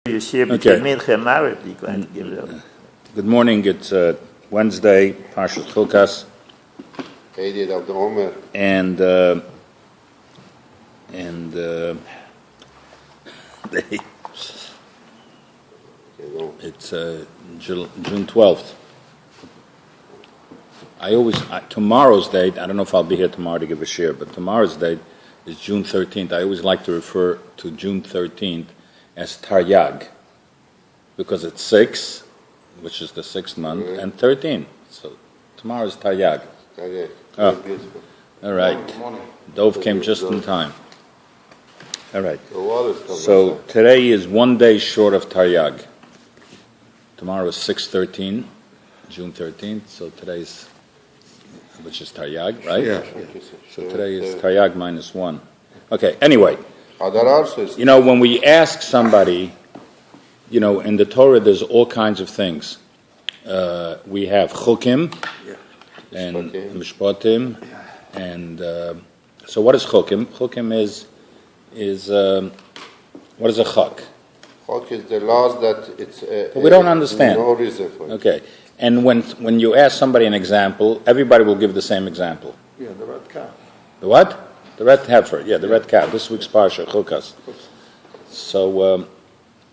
Okay. Good morning. It's Wednesday, Parshas Chukas, and it's June 12th. Tomorrow's date. I don't know if I'll be here tomorrow to give a shiur, but tomorrow's date is June 13th. I always like to refer to June 13th as Taryag, because it's 6, which is the 6th month, and 13. So tomorrow is Taryag. Oh. All right. Dove came just in time. All right. So today is one day short of Taryag. Tomorrow is 6/13, June 13th. So today's, which is Taryag, right? Yeah. So today is Taryag -1. Okay. Anyway. When we ask somebody, in the Torah there's all kinds of things. We have chukim and mishpatim, and so what is chukim? Chukim is what is a chuk? Chuk is the laws that it's. But we don't understand. No reason for it. Okay, and when you ask somebody an example, everybody will give the same example. Yeah, the red cow. The what? The red heifer, the red cow. This week's Parsha, Chukas. So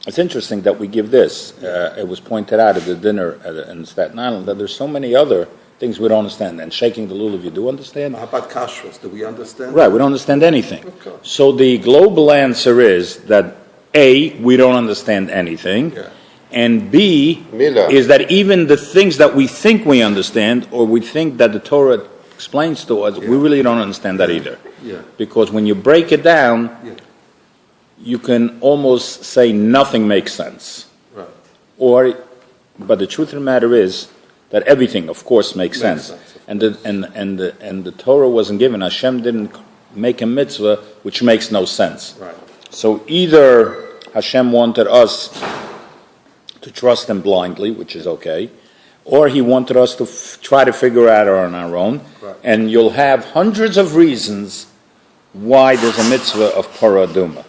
it's interesting that we give this. It was pointed out at the dinner in Staten Island that there's so many other things we don't understand. And shaking the lulav, you do understand? How about kashrus? Do we understand? Right, we don't understand anything. Of course. So the global answer is that A, we don't understand anything. Yeah. And B, Mila. is that even the things that we think we understand, or we think that the Torah explains to us, we really don't understand that either. Yeah. Because when you break it down, you can almost say nothing makes sense. Right. But the truth of the matter is that everything, of course, makes sense. And the Torah wasn't given. Hashem didn't make a mitzvah which makes no sense. Right. So either Hashem wanted us to trust Him blindly, which is okay, or He wanted us to try to figure out on our own. Right. And you'll have hundreds of reasons why there's a mitzvah of Parah Adumah.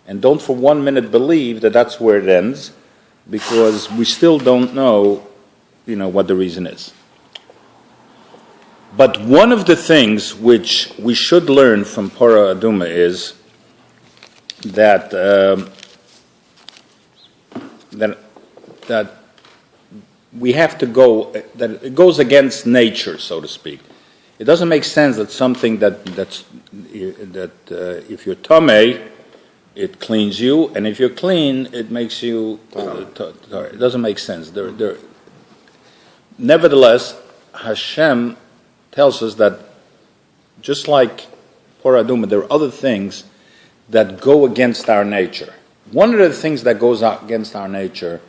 And don't for 1 minute believe that that's where it ends, because we still don't know, what the reason is. But one of the things which we should learn from Parah Adumah is that that we have to go, that it goes against nature, so to speak. It doesn't make sense that something that if you're tamei, it cleans you, and if you're clean, it makes you. It doesn't make sense. Nevertheless, Hashem tells us that just like Parah Adumah, there are other things that go against our nature. One of the things that goes against our nature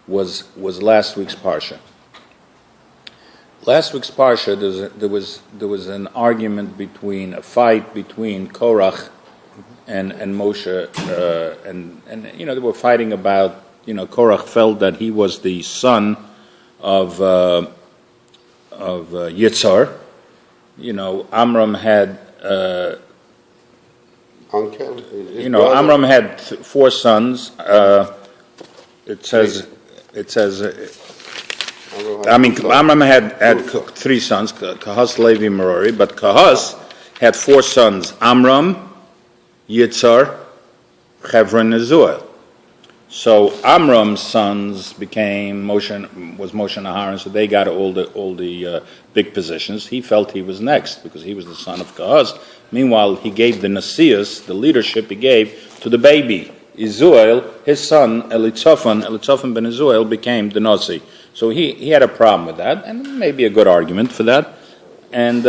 was last week's parsha. Last week's parsha, there was an argument a fight between Korach and Moshe, and they were fighting about, Korach felt that he was the son of Yitzhar. Amram had Amram had 4 sons. It says Amram had 3 sons, Kahas, Levi, Merari, but Kahas had 4 sons: Amram, Yitzhar, Chevron, and Zuel. So Amram's sons became Moshe and Aharon, so they got all the big positions. He felt he was next because he was the son of Kahas. Meanwhile, he gave the Nasias, the leadership he gave to the baby Izuel. His son Elitzaphan ben Izuel became the Nasi. So he had a problem with that, and maybe a good argument for that. And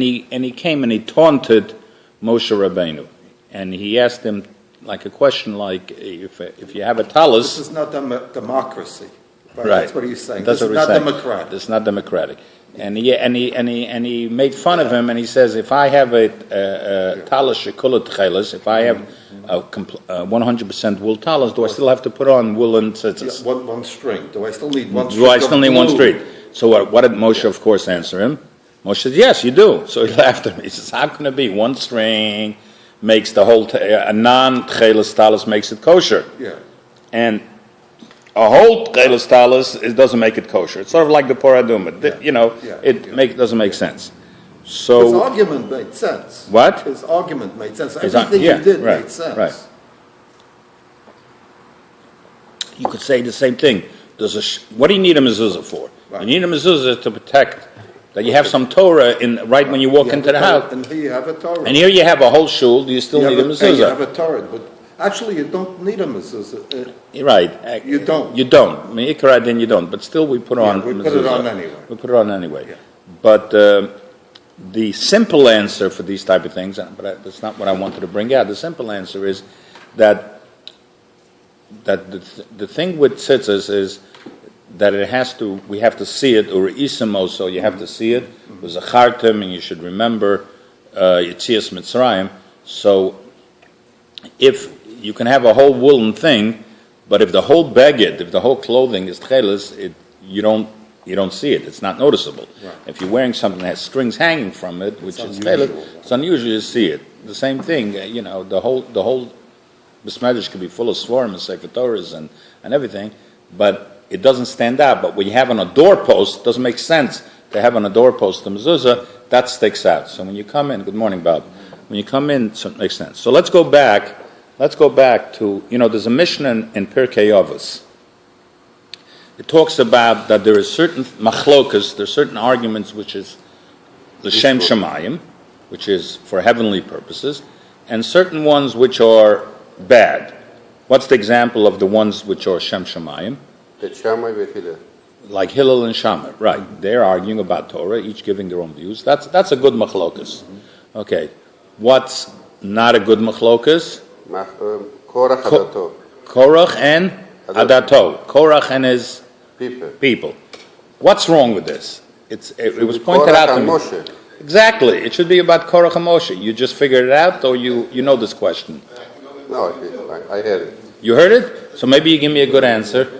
he came and he taunted Moshe Rabbeinu. And he asked him like a question, like if you have a talus. This is not democracy, right? Right. That's what he's saying. That's this what is he's not saying. democratic. This is not democratic. And he made fun of him, and he says, if I have a talus shekulat chelis, if I have a 100% wool talus, do I still have to put on woolen tzitzis? Yeah, one string. Do I still need one string? Do I still need one string? So what did Moshe, of course, answer him? Moshe says, yes, you do. So he laughed at me. He says, how can it be? One string makes the whole, a non-tchelis talus makes it kosher. Yeah. And a whole tchelis talis, it doesn't make it kosher. It's sort of like the poradum. Doesn't make sense. So his argument made sense. What? His argument made sense. Everything he did made sense. Right. You could say the same thing. What do you need a mezuzah for? Right. You need a mezuzah to protect that you have some Torah right when you walk into the house. And here you have a Torah. And here you have a whole shul. Do you still need a mezuzah? You have a Torah, but actually you don't need a mezuzah. Right. You don't. You don't. I mean, Ikra, then you don't. But still, we put on. We put it on anyway. We put it on anyway. Yeah. But the simple answer for these type of things, but that's not what I wanted to bring out. The simple answer is that the thing with tzitzis is that we have to see it, or isimo, so you have to see it. There's a chartim, and you should remember Yetzias Mitzrayim. So if you can have a whole woolen thing, but if the whole beged, if the whole clothing is tchelis, you don't see it. It's not noticeable. Right. If you're wearing something that has strings hanging from it, which is tchelis, it's unusual to see it. The same thing, the whole Besmedrash could be full of svarim and sefer Torahs and everything, but it doesn't stand out. But when you have on a doorpost, it doesn't make sense to have on a doorpost the mezuzah, that sticks out. So when you come in, good morning, Bob. When you come in, it makes sense. So let's go back to, there's a Mishnah in Pirkei Avos. It talks about that there is certain machlokas, there's certain arguments which is the Shem Shemayim, which is for heavenly purposes, and certain ones which are bad. What's the example of the ones which are Shem Shemayim? Like Hillel and Shammai, right? They're arguing about Torah, each giving their own views. That's a good machlokas. Okay, what's not a good machlokas? Korach and Adato. Korach and his people. What's wrong with this? It was pointed out to me. Exactly. It should be about Korach and Moshe. You just figured it out, or you know this question? No, I heard it. You heard it? So maybe you give me a good answer.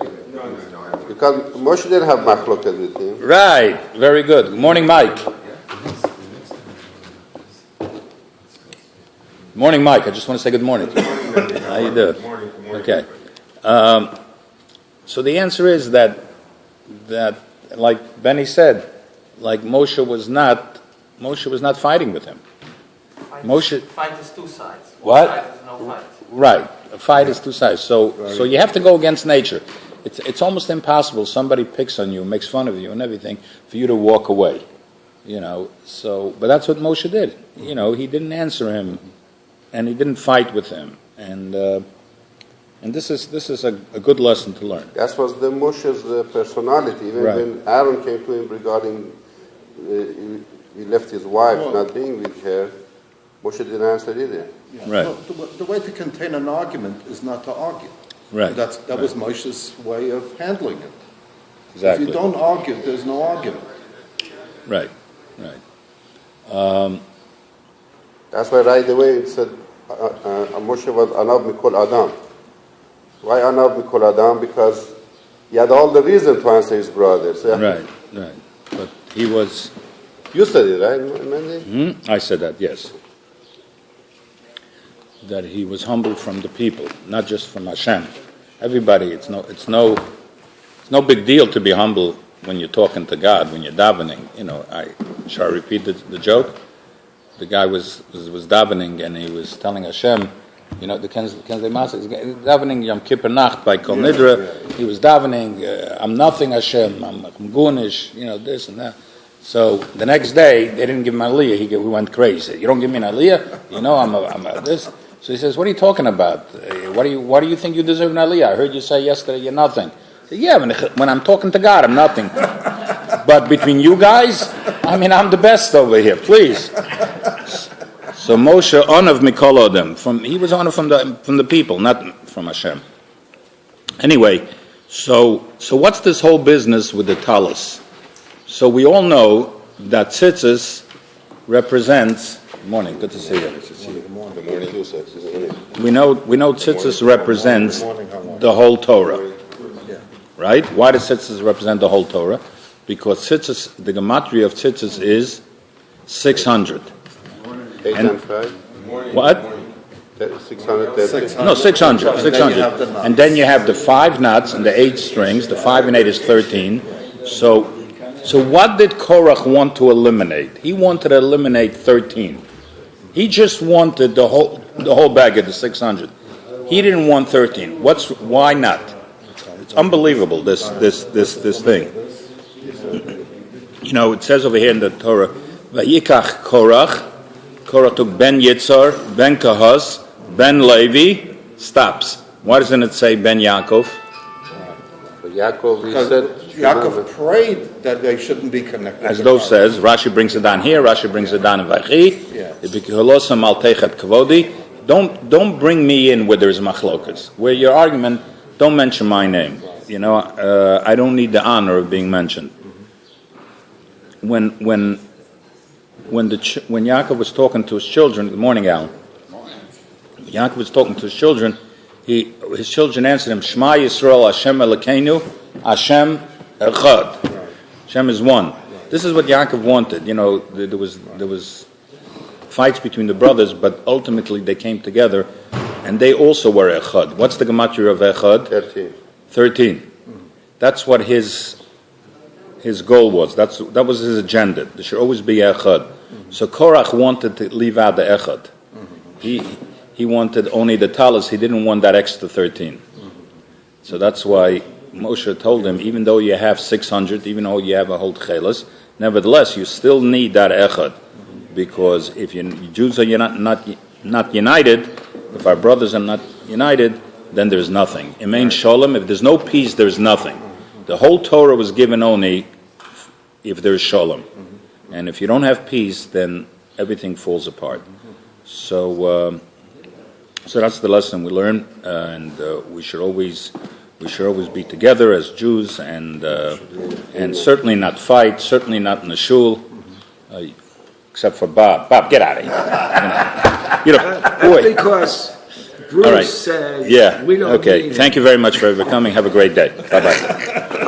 Because Moshe didn't have machloket with him. Right. Very good. Good morning, Mike. Morning, Mike. I just want to say good morning to you. How you doing? Good morning. Okay. So the answer is that like Benny said, like Moshe was not fighting with him. Fight is two sides. What? One side is no fight. Right. A fight is two sides. So you have to go against nature. It's almost impossible. Somebody picks on you, makes fun of you and everything, for you to walk away. But that's what Moshe did. He didn't answer him, and he didn't fight with him. And this is a good lesson to learn. That was the Moshe's personality. Even when Aaron came to him regarding he left his wife not being with her, Moshe didn't answer either. Yeah. Right. Well, the way to contain an argument is not to argue. Right. That was Moshe's way of handling it. Exactly. If you don't argue, there's no argument. Right. That's why right away it said Moshe was Anav Mikol Adam. Why Anav Mikol Adam? Because he had all the reason to answer his brothers. Yeah? Right. But he was... You said it, right, Mendy? I said that, yes. That he was humble from the people, not just from Hashem. Everybody, it's no big deal to be humble when you're talking to God, when you're davening. Shall I repeat the joke? The guy was davening and he was telling Hashem, the Kenzei Masa is davening Yom Kippur Nacht by Kol Nidra. He was davening, I'm nothing Hashem, I'm Gunish, this and that. So the next day, they didn't give him an aliyah. He went crazy. You don't give me an aliyah? I'm a this. So he says, what are you talking about? What do you think you deserve an aliyah? I heard you say yesterday you're nothing. I said, yeah, when I'm talking to God, I'm nothing. But between you guys, I'm the best over here, please. So Moshe, honored Mikol Odem. He was honored from the people, not from Hashem. Anyway, so what's this whole business with the talis? So we all know that tzitzis represents. Good morning, good to see you. Good morning. We know tzitzis represents the whole Torah, right? Why does tzitzis represent the whole Torah? Because tzitzis, the gematria of tzitzis is 600. 8 and 5. What? 630. No, 600. And then you 600. have the nuts. And then you have the 5 nuts and the 8 strings. The 5 and 8 is 13. So what did Korach want to eliminate? He wanted to eliminate 13. He just wanted the whole bag of the 600. He didn't want 13. Why not? It's unbelievable, this thing. You know, it says over here in the Torah, Vayikach Korach. Korach took Ben Yitzhar, Ben Kahas, Ben Levi, stops. Why doesn't it say Ben Yaakov? Yaakov, he Because said, Yaakov prayed that they shouldn't be connected. As Dov says, Rashi brings it down here, Rashi brings it down in Vachi. Don't bring me in where there's machlokas. Where your argument, don't mention my name. You know, I don't need the honor of being mentioned. When Yaakov was talking to his children, good morning, Alan. Yaakov was talking to his children. His children answered him, Shema Yisrael Hashem Elokeinu, Hashem Echad. Hashem is one. This is what Yaakov wanted. You know, there was fights between the brothers, but ultimately they came together, and they also were Echad. What's the gematria of Echad? 13. That's what his goal was. That was his agenda. There should always be Echad. So Korach wanted to leave out the Echad. He wanted only the talis. He didn't want that extra 13. So that's why Moshe told him, even though you have 600, even though you have a whole tchelas, nevertheless, you still need that echad. Because if Jews are not united, if our brothers are not united, then there's nothing. Imein shalom, if there's no peace, there's nothing. The whole Torah was given only if there's shalom. And if you don't have peace, then everything falls apart. So that's the lesson we learn, and we should always be together as Jews, and certainly not fight, certainly not in the shul, except for Bob. Bob, get out of here. Boy. Because Bruce All right. says Yeah. we don't Okay. need it. Thank you very much for coming. Have a great day. Bye bye.